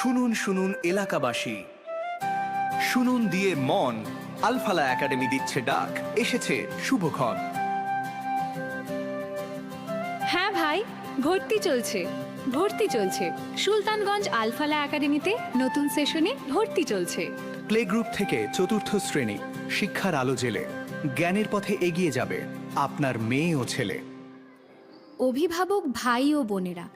শুনুন শুনুন এলাকাবাসী, শুনুন দিয়ে মন, আলফালা একাডেমি দিচ্ছে ডাক, এসেছে শুভক্ষণ। হ্যাঁ ভাই, ভর্তি চলছে সুলতানগঞ্জ আলফালা একাডেমিতে নতুন সেশনে ভর্তি চলছে। প্লে গ্রুপ থেকে চতুর্থ শ্রেণী, শিক্ষার আলো জেলে জ্ঞানের পথে এগিয়ে যাবে আপনার মেয়ে ও ছেলে। অভিভাবক ভাই ও বোনেরা,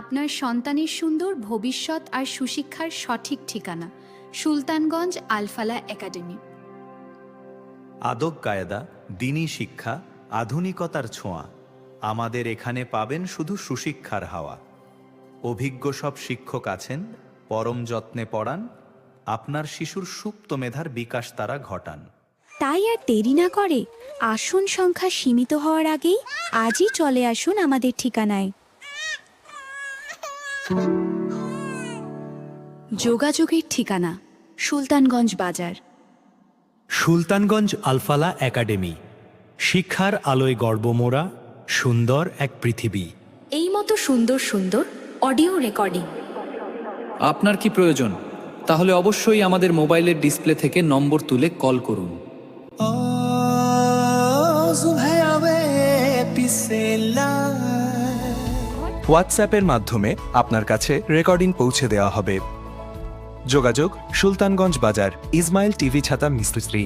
আপনার সন্তানের সুন্দর ভবিষ্যৎ আর সুশিক্ষার সঠিক ঠিকানা সুলতানগঞ্জ আলফালা একাডেমি। আদব কায়দা, দ্বীনি শিক্ষা, আধুনিকতার ছোঁয়া, আমাদের এখানে পাবেন শুধু সুশিক্ষার হাওয়া। অভিজ্ঞ সব শিক্ষক আছেন, পরম যত্নে পড়ান, আপনার শিশুর সুপ্ত মেধার বিকাশ তারা ঘটান। তাই আর দেরি না করে আসন সংখ্যা সীমিত হওয়ার আগেই আজই চলে আসুন আমাদের ঠিকানায়। যোগাযোগের ঠিকানা সুলতানগঞ্জ বাজার। সুলতানগঞ্জ আলফালা একাডেমি, শিক্ষার আলোয় গর্বমোড়া সুন্দর এক পৃথিবী। এই মতো সুন্দর সুন্দর অডিও রেকর্ডিং। আপনার কি প্রয়োজন? তাহলে অবশ্যই আমাদের মোবাইলের ডিসপ্লে থেকে নম্বর তুলে কল করুন। হোয়াটসঅ্যাপের মাধ্যমে আপনার কাছে রেকর্ডিং পৌঁছে দেওয়া হবে। যোগাযোগ সুলতানগঞ্জ বাজার, ইসমাইল টিভি ছাতা মিস্ত্রি।